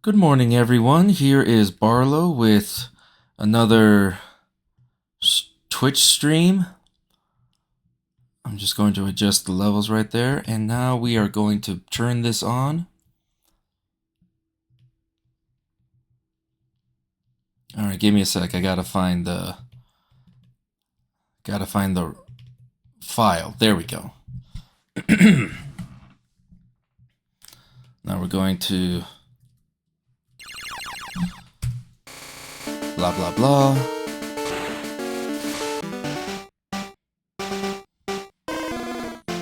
Good morning, everyone. Here is Barlow with another Twitch stream. I'm just going to adjust the levels right there, and now we are going to turn this on. All right, give me a sec. I gotta find the file. There we go. Now we're going to blah blah blah.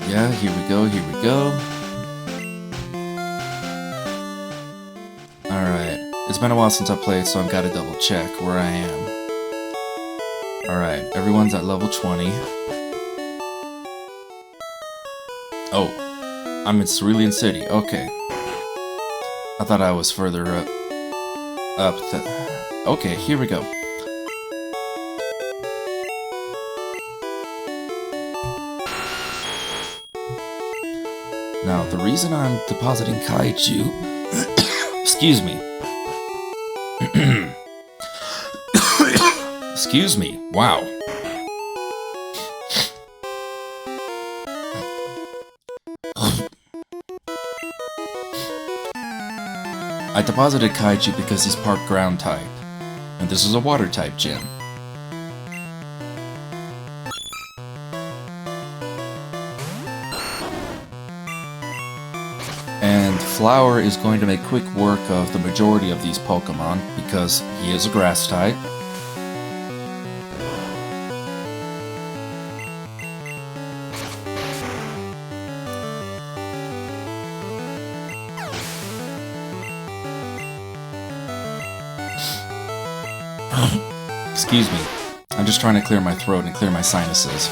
Yeah, here we go, here we go. Alright, it's been a while since I played, so I've got to double check where I am. Alright, everyone's at level 20. Oh, I'm in Cerulean City, okay. I thought I was further up. Okay, here we go. Now, the reason I'm depositing kaiju... Excuse me. Excuse me. Wow. I deposited kaiju because he's part ground type, and this is a water type gym. And Flower is going to make quick work of the majority of these Pokemon because he is a grass type. Excuse me. I'm just trying to clear my throat and clear my sinuses.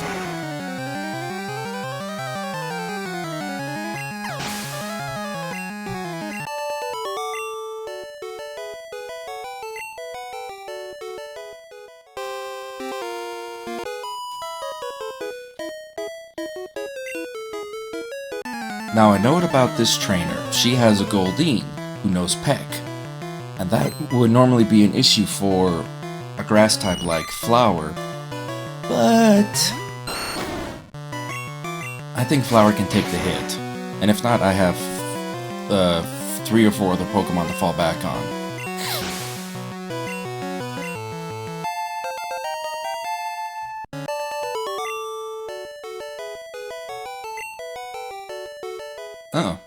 Now I know about this trainer. She has a Goldeen who knows Peck. And that would normally be an issue for a grass type like Flower, but I think Flower can take the hit, and if not, I have 3 or 4 other Pokemon to fall back on. Oh,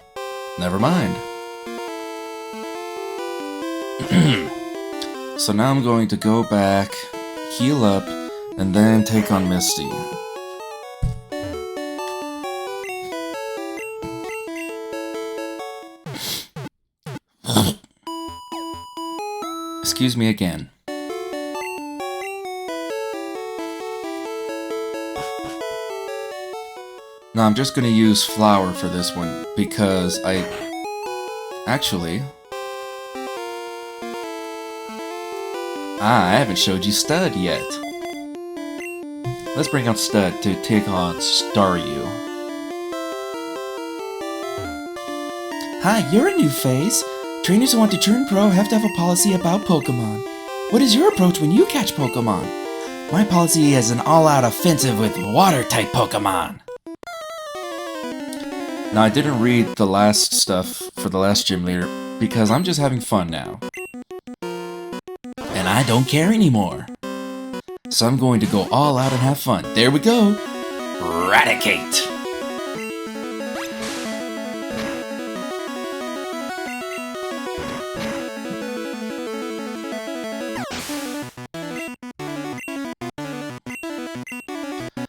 never mind. So now I'm going to go back, heal up, and then take on Misty. Excuse me again. Now I'm just going to use Flower for this one because I haven't showed you Stud yet. Let's bring out Stud to take on Staryu. Hi, you're a new face. Trainers who want to turn pro have to have a policy about Pokemon. What is your approach when you catch Pokemon? My policy is an all-out offensive with water-type Pokemon. Now I didn't read the last stuff for the last gym leader because I'm just having fun now. And I don't care anymore. So I'm going to go all out and have fun. There we go! Eradicate!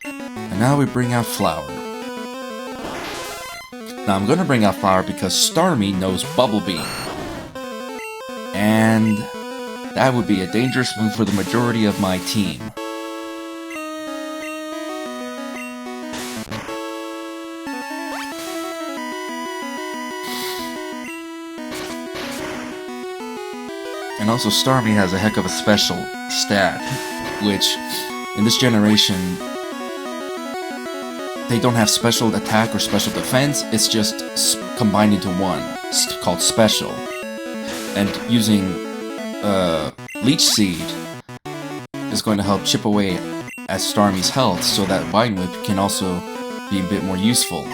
And now we bring out Flower. Now I'm going to bring out Flower because Starmie knows Bubble Beam. And that would be a dangerous move for the majority of my team. And also Starmie has a heck of a special stat, which in this generation they don't have special attack or special defense, it's just combined into one, called special. And using Leech Seed is going to help chip away at Starmie's health so that Vine Whip can also be a bit more useful.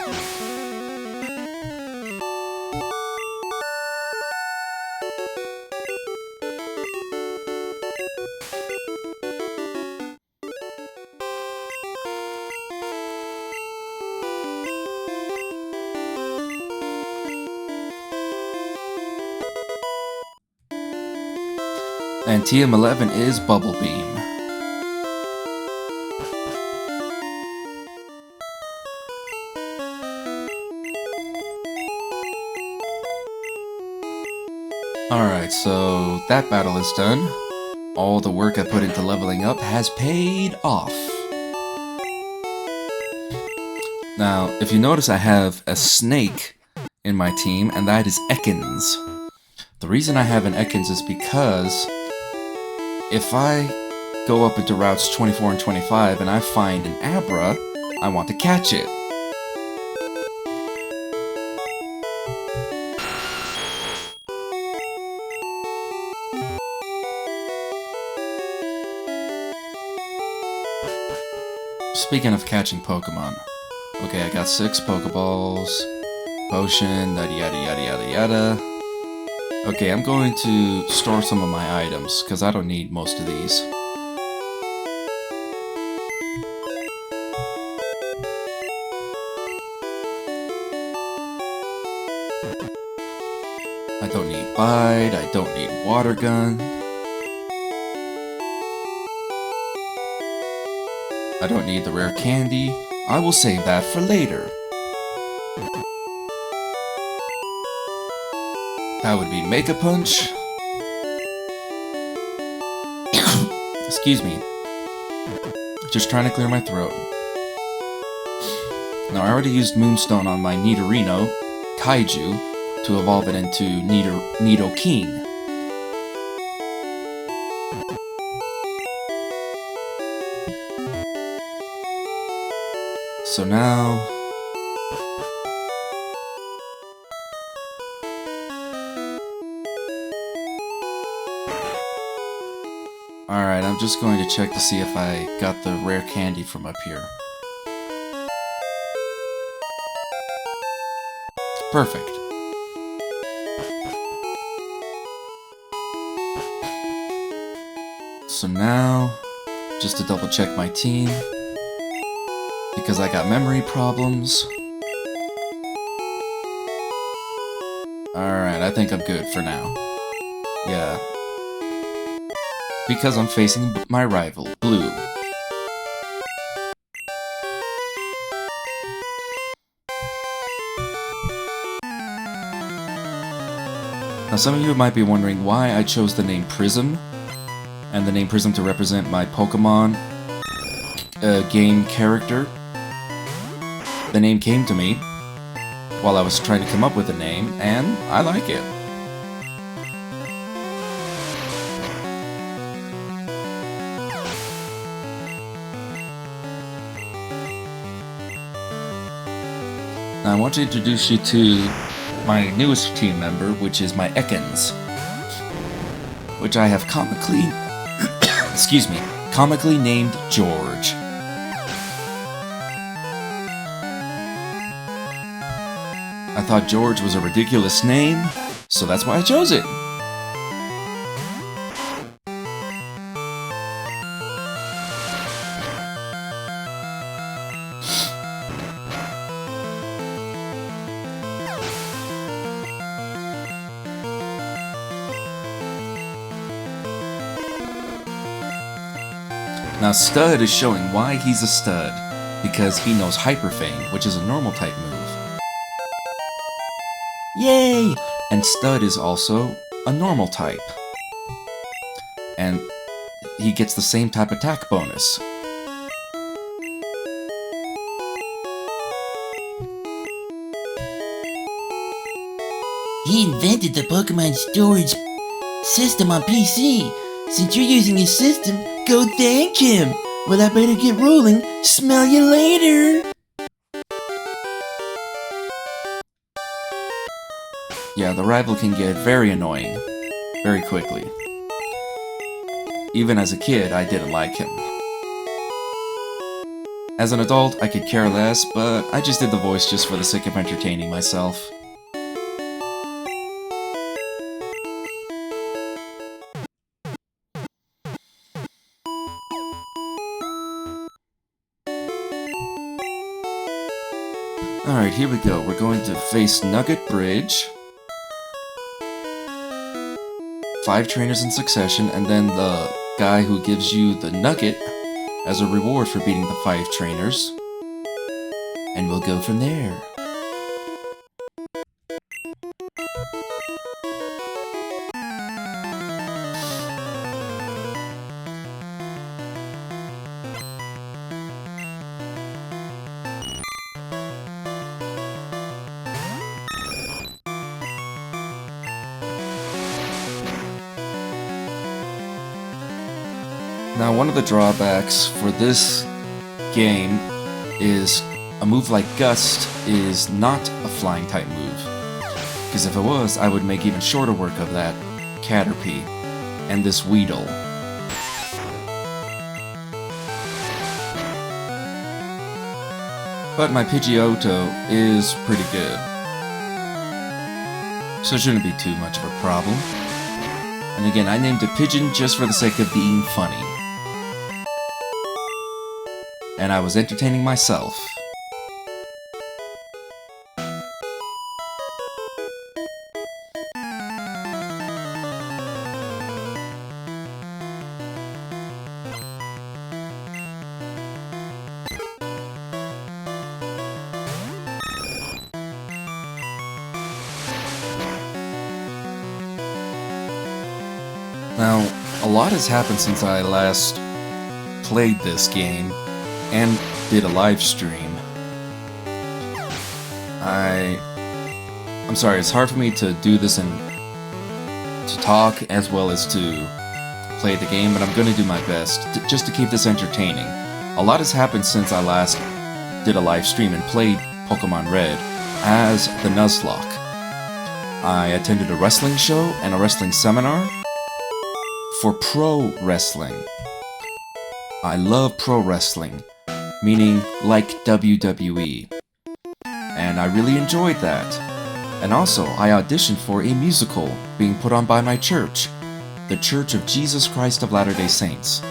And TM11 is Bubble Beam. Alright, so that battle is done. All the work I put into leveling up has paid off. Now, if you notice, I have a snake in my team, and that is Ekans. The reason I have an Ekans is because if I go up into routes 24 and 25 and I find an Abra, I want to catch it. Speaking of catching Pokemon, okay, I got 6 Pokeballs, potion, yada yada yada yada yada. Okay, I'm going to store some of my items, because I don't need most of these. I don't need Bite, I don't need Water Gun. I don't need the rare candy. I will save that for later. That would be Make a Punch. Excuse me. Just trying to clear my throat. Now, I already used Moonstone on my Nidorino, Kaiju, to evolve it into Nidoking. So now... Alright, I'm just going to check to see if I got the rare candy from up here. Perfect. So now, just to double check my team, because I got memory problems. Alright, I think I'm good for now. Yeah. Because I'm facing my rival, Blue. Now some of you might be wondering why I chose the name Prism, and the name Prism to represent my Pokemon game character. The name came to me while I was trying to come up with a name, and I like it. Now I want to introduce you to my newest team member, which is my Ekans, which I have comically, excuse me, comically named George. I thought George was a ridiculous name, so that's why I chose it. Now Stud is showing why he's a stud, because he knows Hyper Feign, which is a normal type move. Yay! And Stud is also a normal type. And he gets the same type attack bonus. He invented the Pokemon storage system on PC. Since you're using his system, go thank him. Well, I better get rolling. Smell you later. Yeah, the rival can get very annoying. very quickly. Even as a kid, I didn't like him. As an adult, I could care less, but I just did the voice just for the sake of entertaining myself. Alright, here we go. We're going to face Nugget Bridge. 5 trainers in succession, and then the guy who gives you the nugget as a reward for beating the 5 trainers. And we'll go from there. Now, one of the drawbacks for this game is a move like Gust is not a flying type move. Because if it was, I would make even shorter work of that Caterpie and this Weedle. But my Pidgeotto is pretty good, so it shouldn't be too much of a problem. And again, I named it Pigeon just for the sake of being funny. And I was entertaining myself. Now, a lot has happened since I last played this game and did a live stream. I'm sorry, it's hard for me to do this and to talk as well as to play the game, but I'm going to do my best just to keep this entertaining. A lot has happened since I last did a live stream and played Pokemon Red as the Nuzlocke. I attended a wrestling show and a wrestling seminar for pro wrestling. I love pro wrestling, meaning like WWE. And I really enjoyed that. And also, I auditioned for a musical being put on by my church, the Church of Jesus Christ of Latter-day Saints.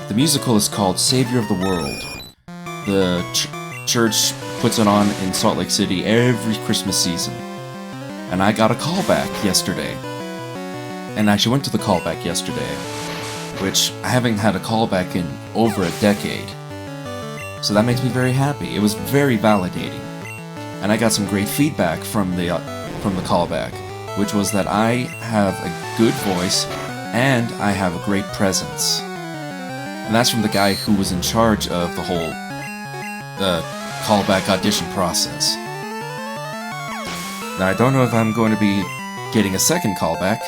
The musical is called Savior of the World. The church puts it on in Salt Lake City every Christmas season. And I got a callback yesterday. And I actually went to the callback yesterday, which I haven't had a callback in over a decade. So that makes me very happy. It was very validating. And I got some great feedback from the callback, which was that I have a good voice and I have a great presence. And that's from the guy who was in charge of the whole callback audition process. Now, I don't know if I'm going to be getting a second callback.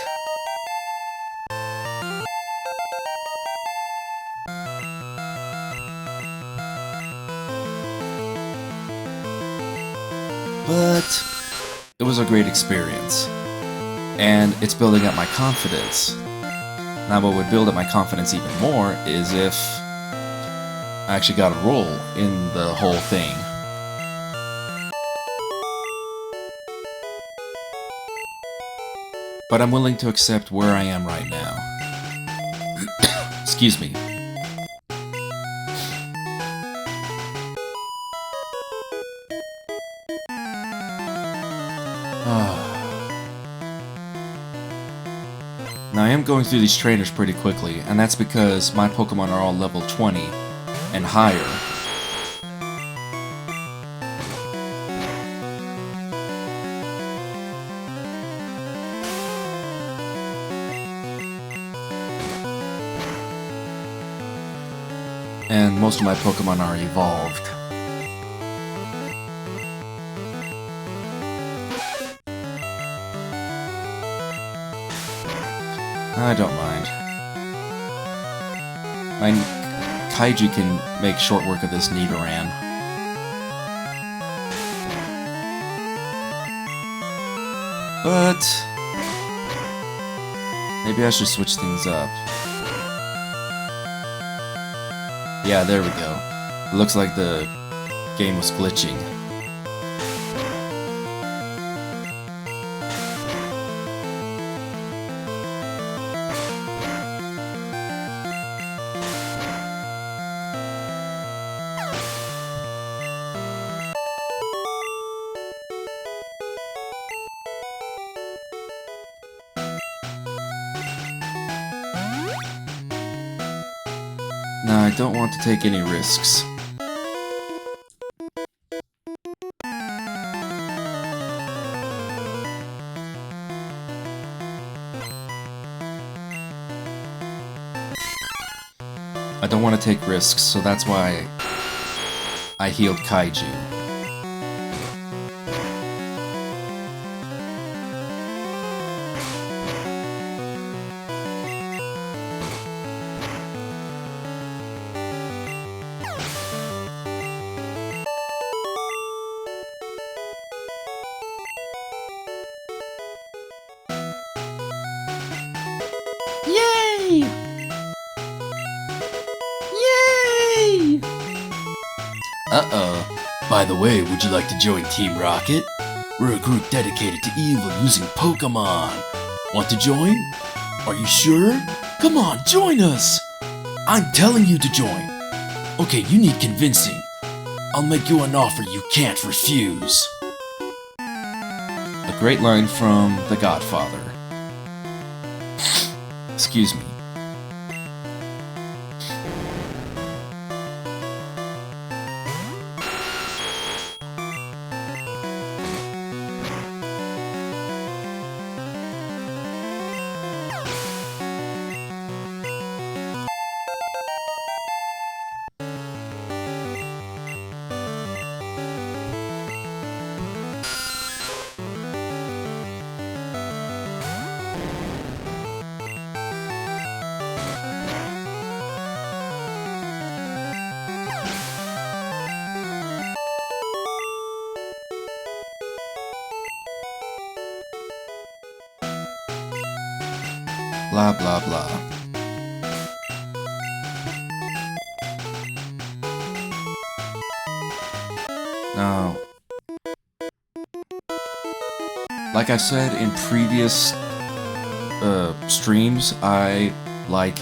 But it was a great experience, and it's building up my confidence. Now, what would build up my confidence even more is if I actually got a role in the whole thing. But I'm willing to accept where I am right now. Excuse me. Now, I am going through these trainers pretty quickly, and that's because my Pokemon are all level 20 and higher. And most of my Pokemon are evolved. I don't mind. My Kaiju can make short work of this Nidoran. But Maybe I should switch things up. Yeah, there we go. It looks like the game was glitching. Now, I don't want to take any risks. I don't want to take risks, so that's why I healed Kaiju. Yay! Yay! Uh-oh. By the way, would you like to join Team Rocket? We're a group dedicated to evil using Pokemon. Want to join? Are you sure? Come on, join us! I'm telling you to join. Okay, you need convincing. I'll make you an offer you can't refuse. A great line from The Godfather. Excuse me. Blah blah blah. Now, like I said in previous streams, I like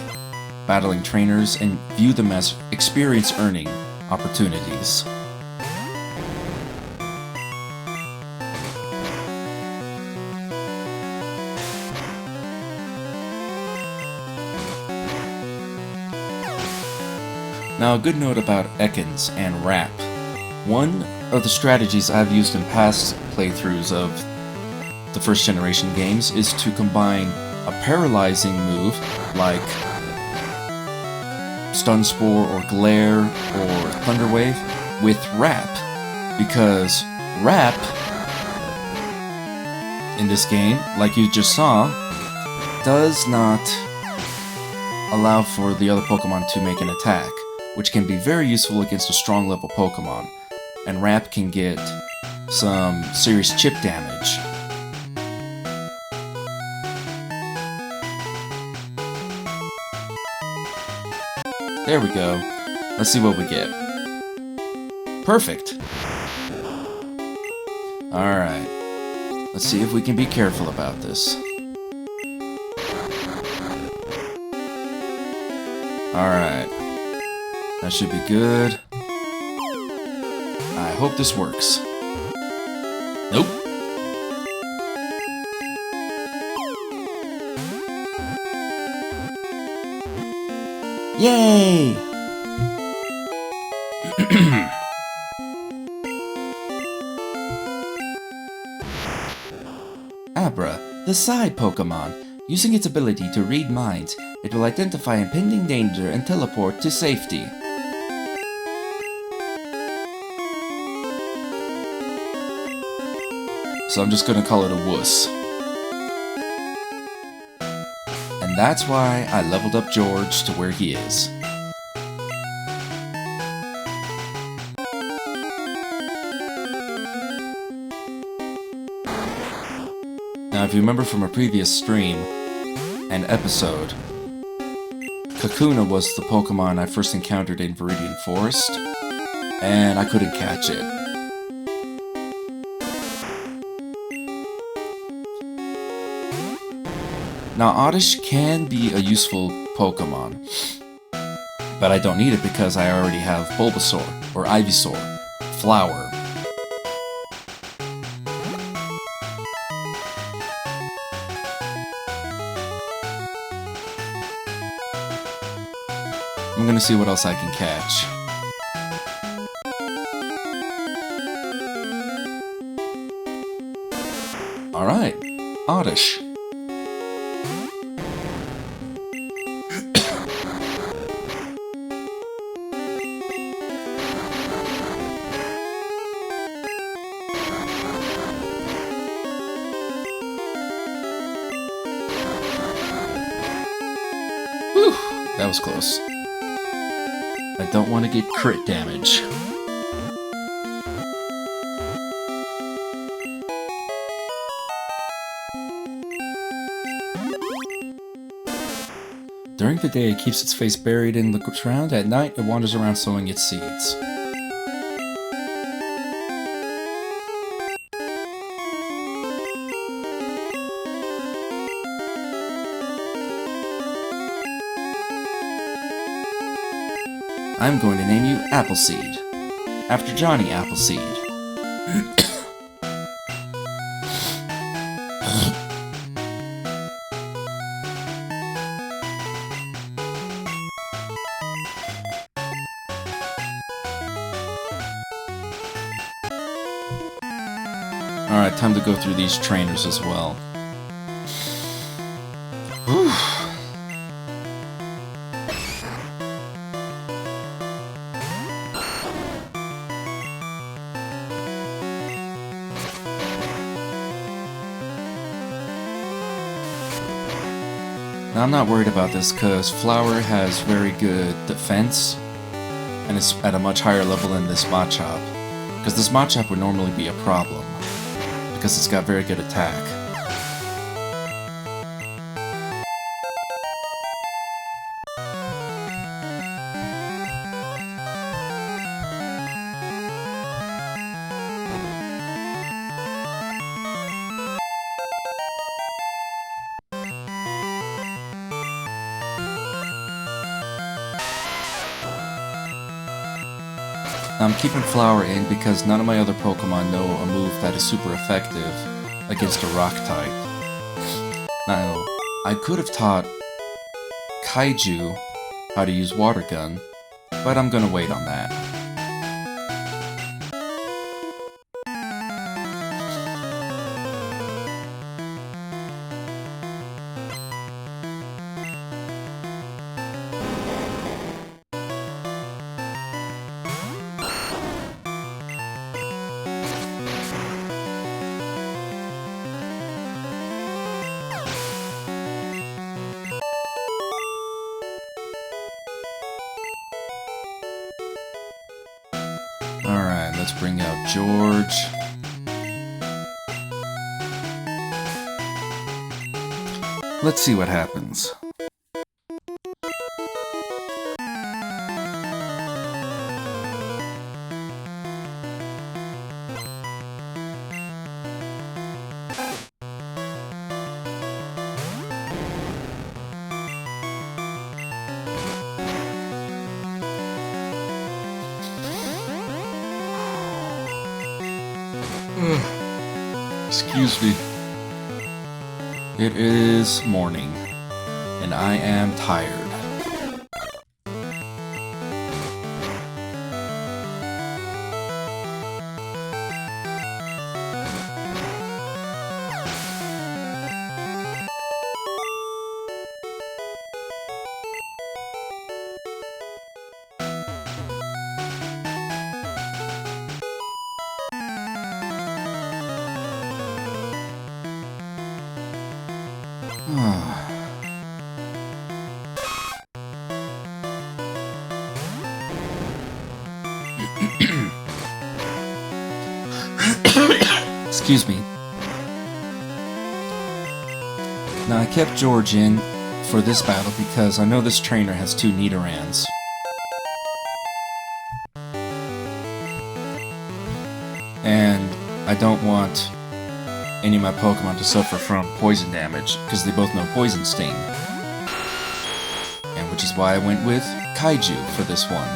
battling trainers and view them as experience earning opportunities. Now, a good note about Ekans and Rap. One of the strategies I've used in past playthroughs of the first generation games is to combine a paralyzing move like Stun Spore or Glare or Thunder Wave with Rap, because Rap in this game, like you just saw, does not allow for the other Pokemon to make an attack, which can be very useful against a strong level Pokemon, and Rap can get some serious chip damage. There we go. Let's see what we get. Perfect! Alright. Let's see if we can be careful about this. Alright. That should be good. I hope this works. Nope. Yay! Abra, the Psy Pokemon. Using its ability to read minds, it will identify impending danger and teleport to safety. So I'm just gonna call it a wuss. And that's why I leveled up George to where he is. Now, if you remember from a previous stream, an episode. Kakuna was the Pokemon I first encountered in Viridian Forest, and I couldn't catch it. Now, Oddish can be a useful Pokemon, but I don't need it because I already have Bulbasaur, or Ivysaur, Flower. I'm gonna see what else I can catch. Alright, Oddish. Whew, that was close. I don't want to get crit damage. During the day, it keeps its face buried in the ground. At night, it wanders around sowing its seeds. I'm going to name you Appleseed, after Johnny Appleseed. Alright, time to go through these trainers as well. Whew. Now, I'm not worried about this because Flower has very good defense, and it's at a much higher level than this Machop. Because this Machop would normally be a problem, because it's got very good attack. I'm keeping Flower in because none of my other Pokemon know a move that is super effective against a rock type. Now, I could have taught Kaiju how to use Water Gun, but I'm gonna wait on that. Alright, let's bring out George. Let's see what happens. Excuse me. It is morning, and I am tired. Excuse me. Now, I kept George in for this battle because I know this trainer has 2 Nidorans. And I don't want any of my Pokemon to suffer from poison damage, because they both know Poison Sting. And which is why I went with Kaiju for this one.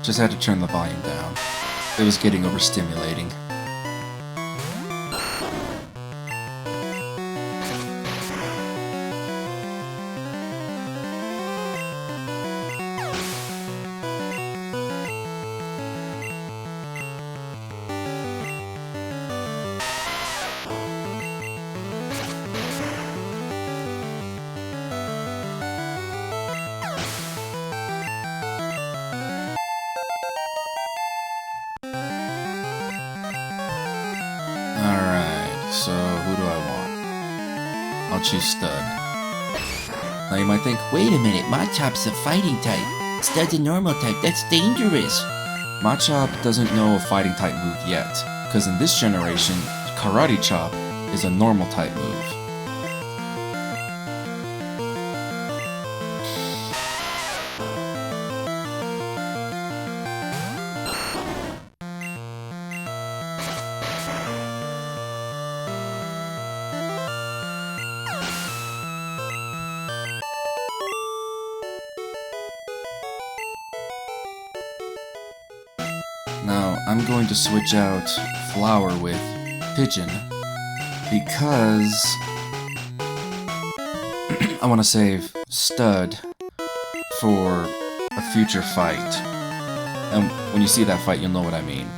Just had to turn the volume down. It was getting overstimulating. So, who do I want? I'll choose Stud. Now you might think, Wait a minute, Machop's a fighting type. Stud's a normal type, that's dangerous. Machop doesn't know a fighting type move yet, because in this generation, Karate Chop is a normal type move. Now, I'm going to switch out Flower with Pigeon, because I want to save Stud for a future fight. And when you see that fight, you'll know what I mean.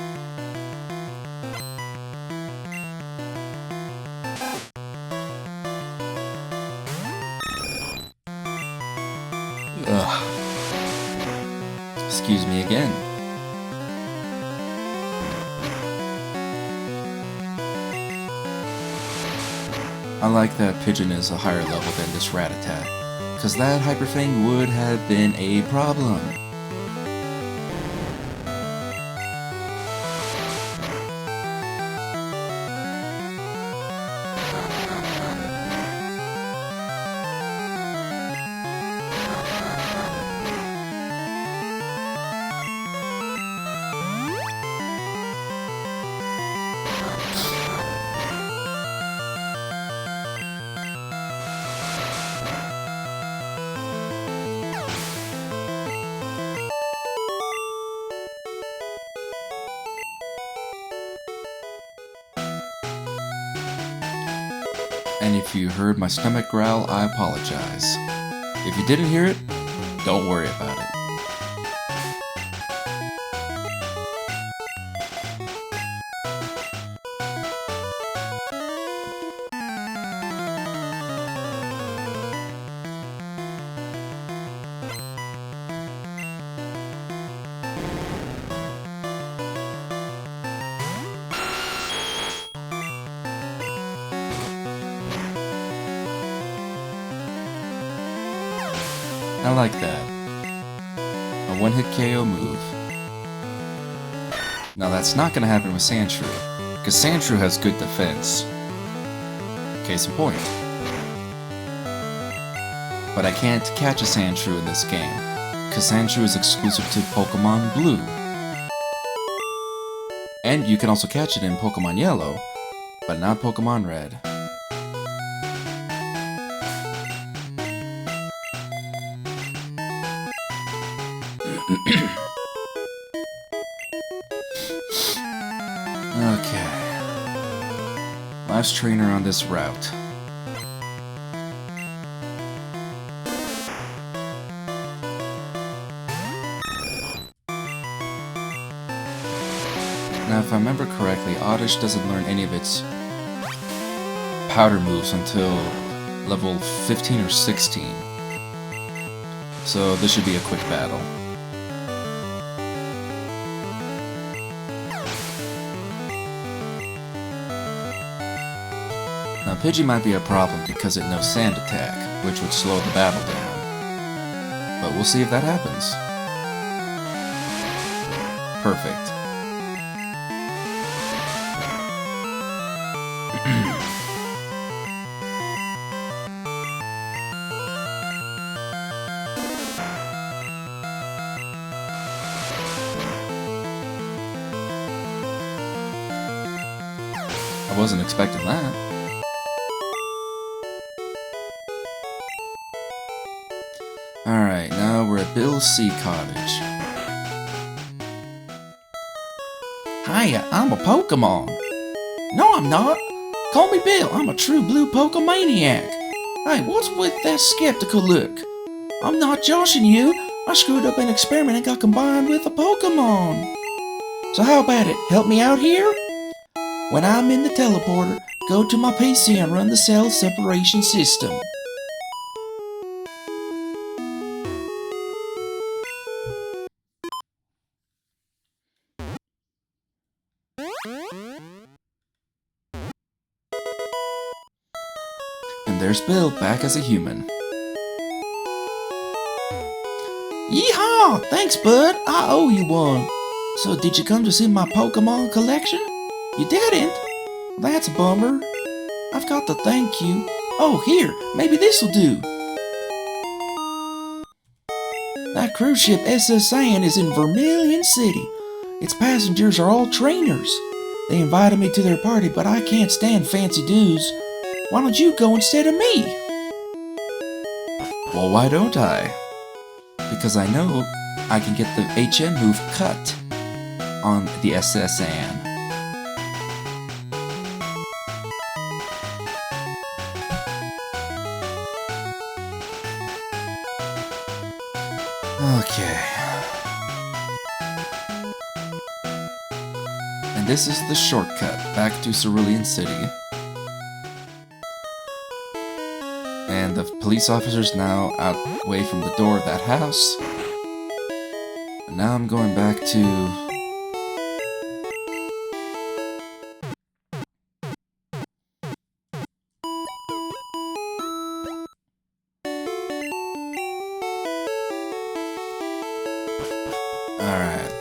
Ugh. Excuse me again. I like that Pigeon is a higher level than this Rat-a-tat, because that Hyper Fang would have been a problem. And if you heard my stomach growl, I apologize. If you didn't hear it, don't worry about it. I like that. A one-hit KO move. Now that's not gonna happen with Sandshrew, because Sandshrew has good defense. Case in point. But I can't catch a Sandshrew in this game, because Sandshrew is exclusive to Pokemon Blue. And you can also catch it in Pokemon Yellow, but not Pokemon Red. Okay. Last trainer on this route. Now, if I remember correctly, Oddish doesn't learn any of its powder moves until level 15 or 16. So this should be a quick battle. Now, Pidgey might be a problem because it knows Sand Attack, which would slow the battle down. But we'll see if that happens. Perfect. I wasn't expecting that. Alright, now we're at Bill's Sea Cottage. Hiya, I'm a Pokemon. No, I'm not. Call me Bill. I'm a true blue Pokemaniac. Hey, what's with that skeptical look? I'm not joshing you. I screwed up an experiment and got combined with a Pokemon. So how about it? Help me out here? When I'm in the teleporter, go to my PC and run the cell separation system. And there's Bill, back as a human. Yeehaw! Thanks, bud. I owe you one. So, did you come to see my Pokemon collection? You didn't? That's a bummer. I've got to thank you. Oh, here, maybe this'll do. That cruise ship SS Anne is in Vermilion City. Its passengers are all trainers. They invited me to their party, but I can't stand fancy dues. Why don't you go instead of me? Well, why don't I? Because I know I can get the HM move cut on the SS Anne. Okay. And this is the shortcut back to Cerulean City. And the police officer's now out away from the door of that house. And now I'm going back to... Alright.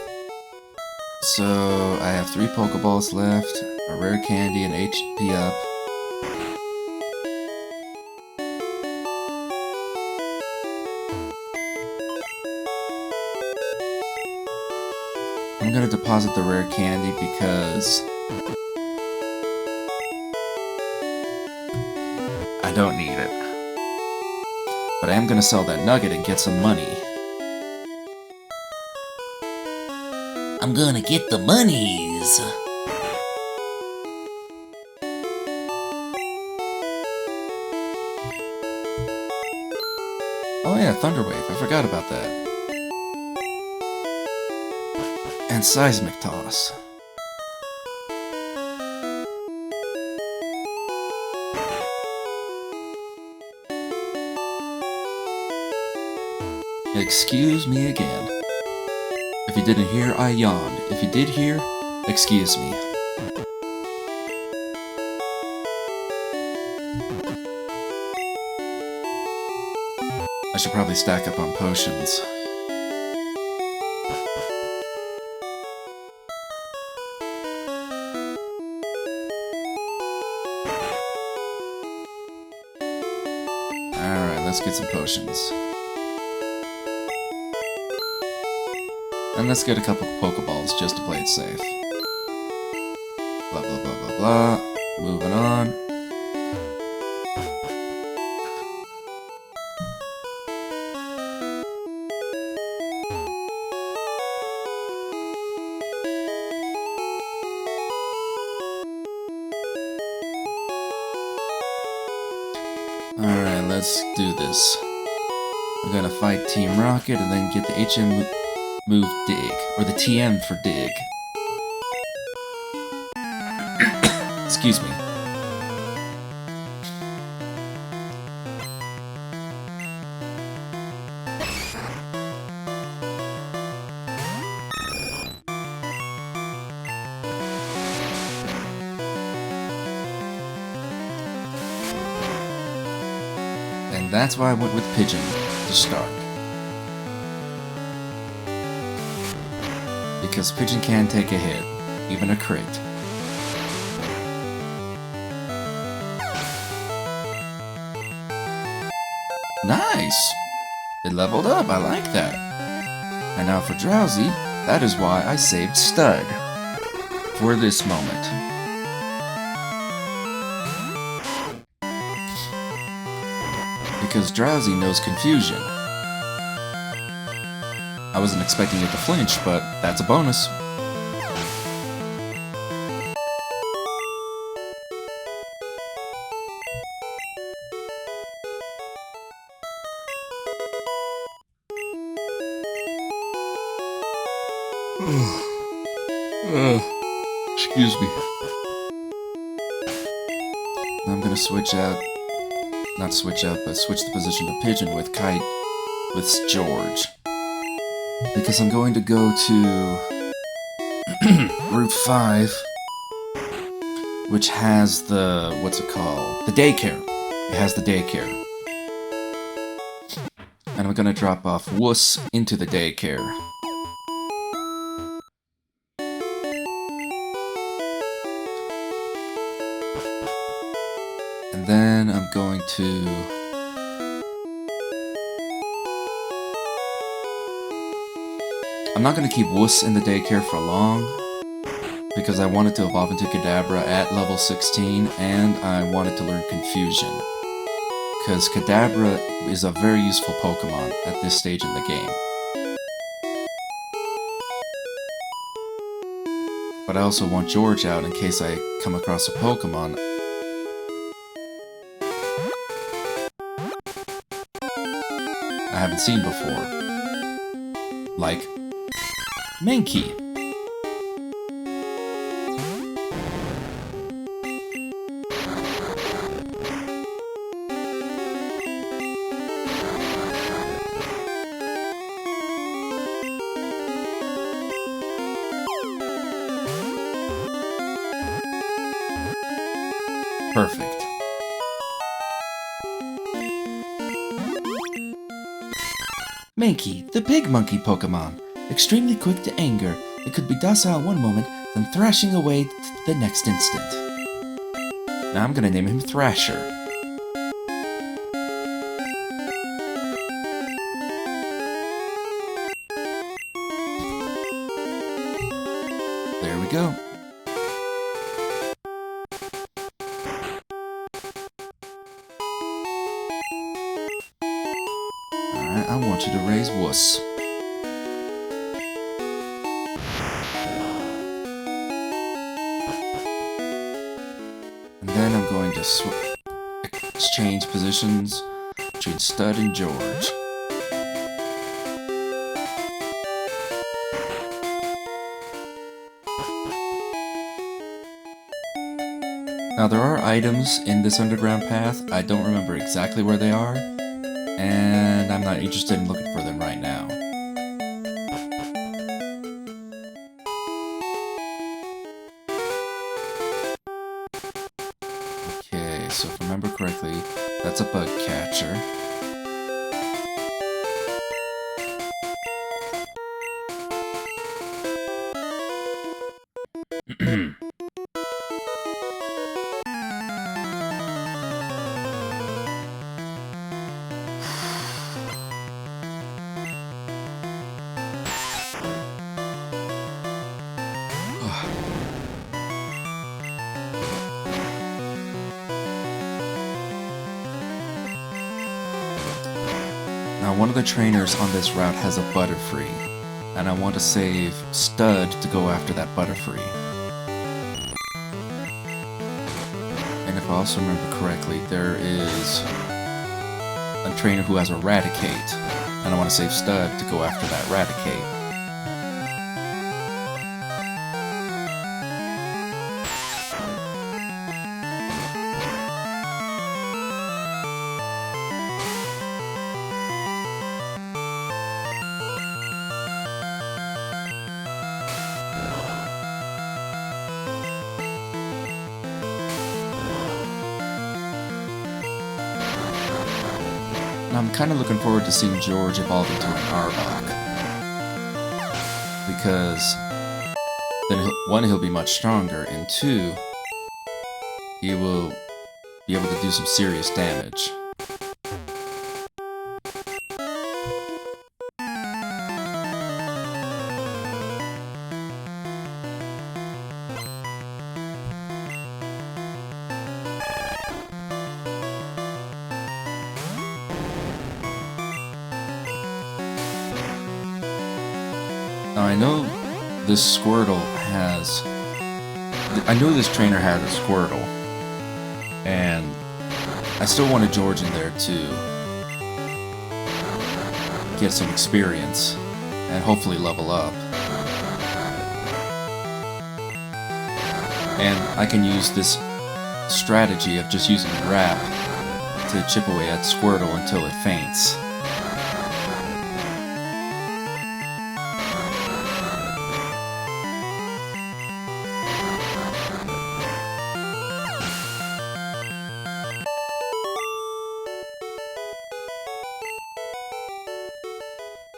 So, I have 3 Pokeballs left, a rare candy, and HP up. I'm gonna deposit the rare candy because I don't need it. But I am gonna sell that nugget and get some money. I'm gonna get the monies. Oh yeah, Thunderwave, I forgot about that. And Seismic Toss. Excuse me again. If you didn't hear, I yawned. If you did hear, excuse me. I should probably stack up on potions. Alright, let's get some potions. And let's get a couple Pokeballs just to play it safe. Blah blah blah blah blah. Moving on. Alright, let's do this. We're gonna fight Team Rocket and then get the HM move Dig, or the TM for Dig. Excuse me. And that's why I went with Pigeon to start. Because Pigeon can take a hit, even a crit. Nice! It leveled up, I like that. And now for Drowsy, that is why I saved Stud. For this moment. Because Drowsy knows confusion. I wasn't expecting it to flinch, but that's a bonus. Excuse me. I'm gonna switch out. Not switch out, but switch the position to Pigeon with Kite with George. Because I'm going to go to Route 5, which has the, what's it called? The daycare. It has the daycare. And I'm gonna drop off Wuss into the daycare. And then I'm going to... I'm not going to keep Wuss in the daycare for long, because I wanted to evolve into Kadabra at level 16, and I wanted to learn Confusion. Because Kadabra is a very useful Pokemon at this stage in the game. But I also want George out in case I come across a Pokemon I haven't seen before. Like Mankey. Perfect. Mankey, the big monkey Pokemon. Extremely quick to anger. It could be docile one moment, then thrashing away the next instant. Now I'm gonna name him Thrasher. There we go. Alright, I want you to raise Wuss. And then I'm going to exchange positions between Stud and George. Now there are items in this underground path. I don't remember exactly where they are, and I'm not interested in looking for them right now. Okay, so if I remember correctly, that's a bug catcher. Now, one of the trainers on this route has a Butterfree, and I want to save Stud to go after that Butterfree. And if I also remember correctly, there is a trainer who has a Raticate, and I want to save Stud to go after that Raticate. I'm kind of looking forward to seeing George evolve into an Arbok. Because then, one, he'll be much stronger, and two, he will be able to do some serious damage. Now I know this Squirtle has... I know this trainer had a Squirtle, and I still wanted George in there to get some experience and hopefully level up. And I can use this strategy of just using Wrap to chip away at Squirtle until it faints.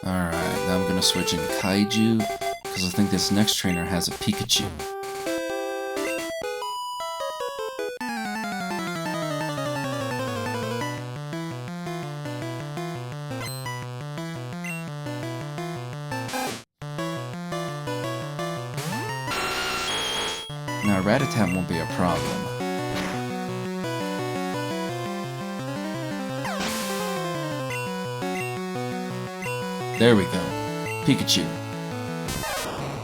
Alright, now I'm gonna switch in Kaiju, because I think this next trainer has a Pikachu. Now, Rattata won't be a problem. There we go. Pikachu.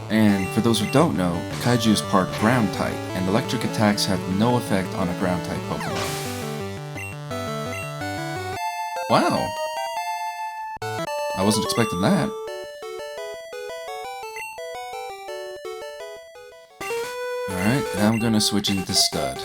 And for those who don't know, Kaiju is part ground type, and electric attacks have no effect on a ground type Pokemon. Wow! I wasn't expecting that. Alright, now I'm gonna switch into Stud.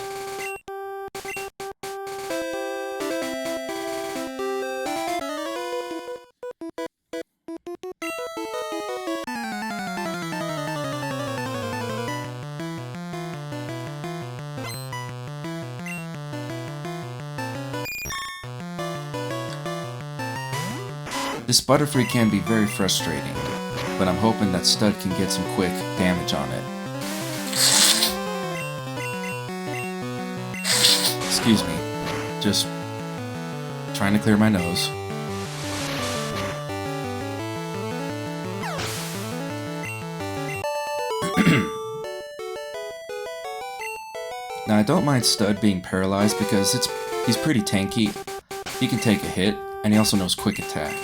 This Butterfree can be very frustrating, but I'm hoping that Stud can get some quick damage on it. Excuse me, just trying to clear my nose. Now I don't mind Stud being paralyzed because he's pretty tanky. He can take a hit, and he also knows quick attack.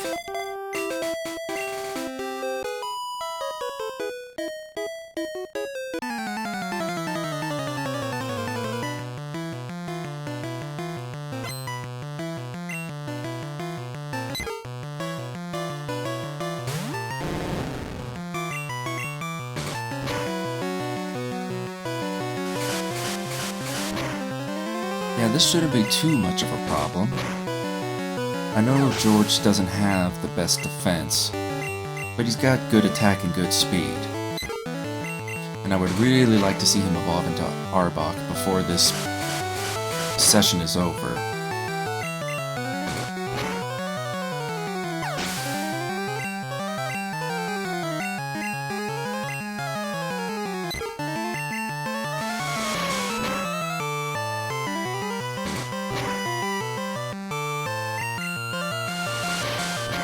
Yeah, this shouldn't be too much of a problem. I know George doesn't have the best defense, but he's got good attack and good speed. And I would really like to see him evolve into Arbok before this session is over.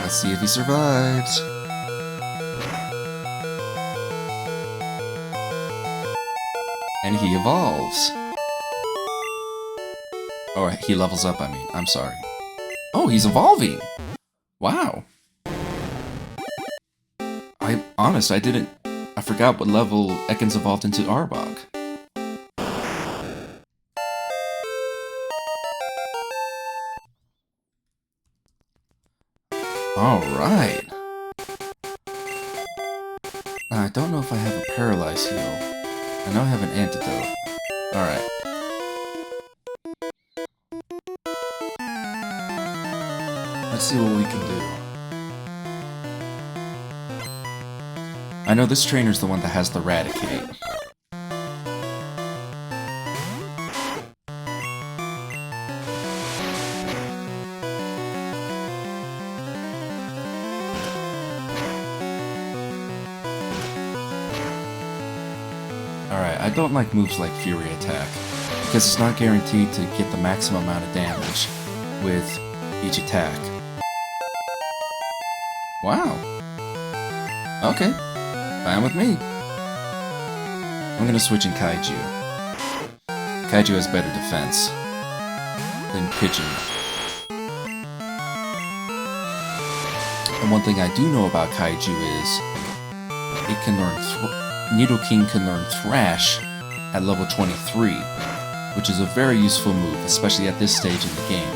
Let's see if he survives. And he evolves. Or he levels up, I mean. I'm sorry. Oh, he's evolving! Wow. I forgot what level Ekans evolved into Arbok. Alright. I don't know if I have a Paralyze heal. I know I have an antidote. Alright. Let's see what we can do. I know this trainer's the one that has the Raticate. Alright, I don't like moves like Fury Attack, because it's not guaranteed to get the maximum amount of damage with each attack. Wow. Okay. Fine with me. I'm gonna switch in Kaiju. Kaiju has better defense than Pigeon. And one thing I do know about Kaiju is it can learn Nidoking can learn Thrash at level 23, which is a very useful move, especially at this stage in the game.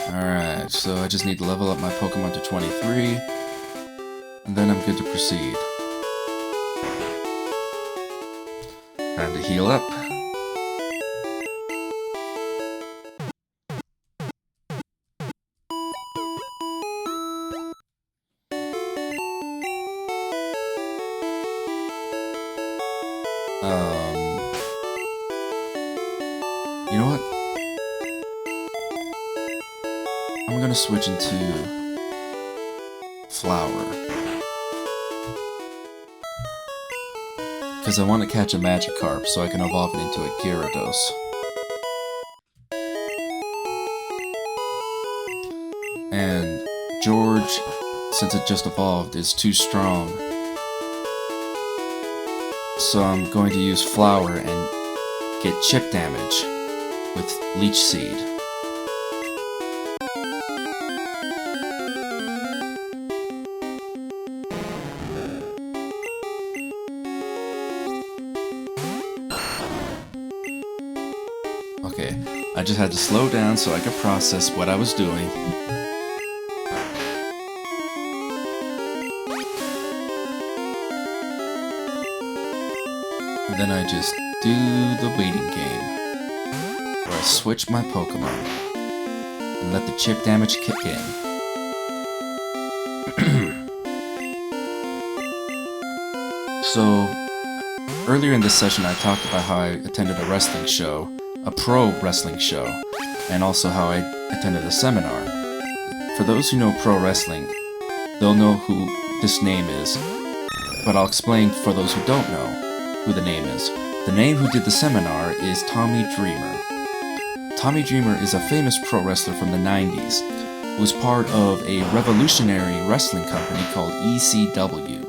Alright, so I just need to level up my Pokemon to 23, and then I'm good to proceed. Time to heal up. You know what? I'm gonna switch into Flower. Because I want to catch a Magikarp so I can evolve it into a Gyarados. And George, since it just evolved, is too strong. So I'm going to use Flower and get chip damage with Leech Seed. Okay, I just had to slow down so I could process what I was doing. And then I just do the waiting game, where I switch my Pokemon and let the chip damage kick in. So, earlier in this session I talked about how I attended a wrestling show, a pro wrestling show, and also how I attended a seminar. For those who know pro wrestling, they'll know who this name is, but I'll explain for those who don't know who the name is. The name who did the seminar is Tommy Dreamer. Tommy Dreamer is a famous pro wrestler from the 90s, who was part of a revolutionary wrestling company called ECW.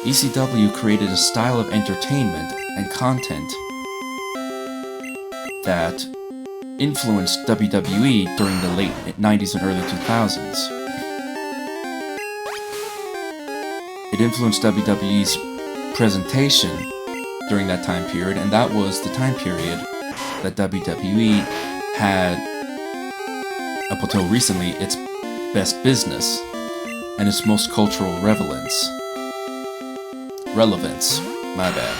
ECW created a style of entertainment and content that influenced WWE during the late 90s and early 2000s. It influenced WWE's presentation during that time period, and that was the time period that WWE had, up until recently, its best business and its most cultural relevance. My bad.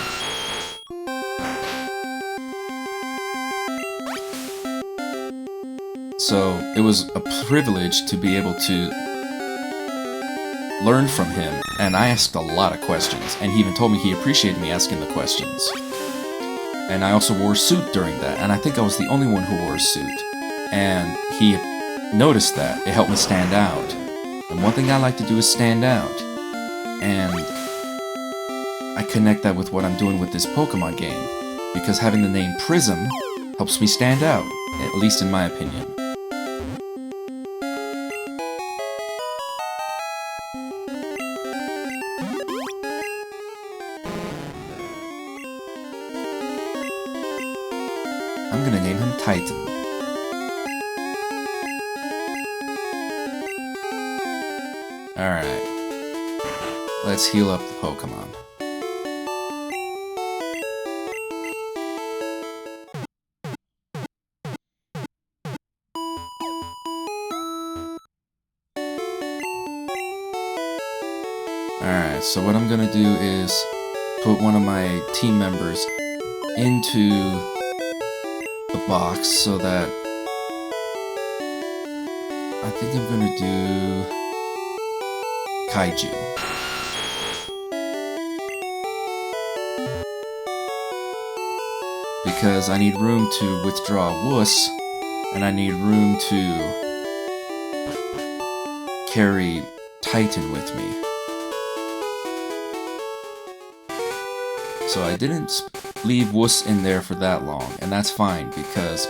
So it was a privilege to be able to learn from him, and I asked a lot of questions, and he even told me he appreciated me asking the questions. And I also wore a suit during that, and I think I was the only one who wore a suit. And he noticed that. It helped me stand out. And one thing I like to do is stand out. And I connect that with what I'm doing with this Pokemon game, because having the name Prism helps me stand out, at least in my opinion. I'm gonna name him Titan. Alright. Let's heal up the Pokemon. Alright, so what I'm gonna do is put one of my team members into the box so that I think I'm gonna do Kaiju. Because I need room to withdraw Wuss and I need room to carry Titan with me. So I didn't leave Wuss in there for that long, and that's fine because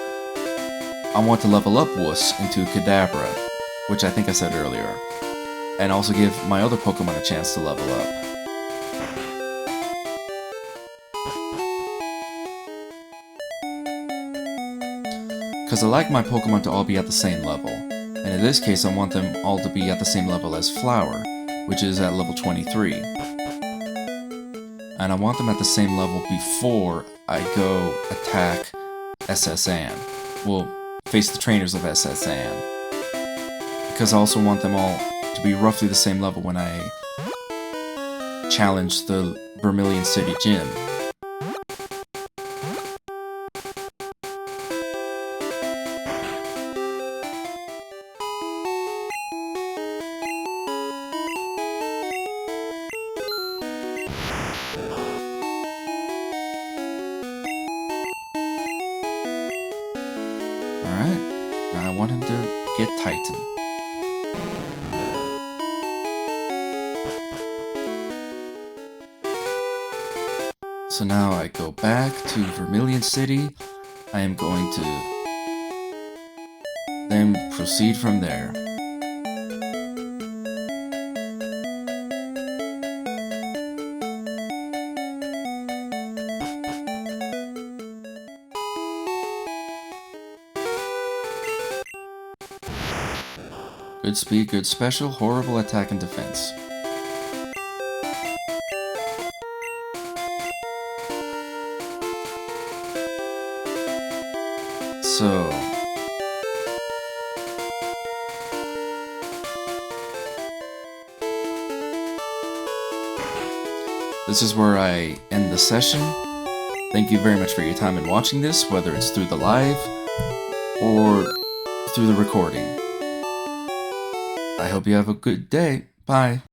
I want to level up Wuss into Kadabra, which I think I said earlier, and also give my other Pokemon a chance to level up. Because I like my Pokemon to all be at the same level, and in this case I want them all to be at the same level as Flower, which is at level 23. And I want them at the same level before I go attack SS Anne. Well, face the trainers of SS Anne. Because I also want them all to be roughly the same level when I challenge the Vermilion City Gym. Alright, now I want him to get Titan. So now I go back to Vermilion City. I am going to then proceed from there. Good speed, good special, horrible attack and defense. So... this is where I end the session. Thank you very much for your time in watching this, whether it's through the live or through the recording. I hope you have a good day. Bye.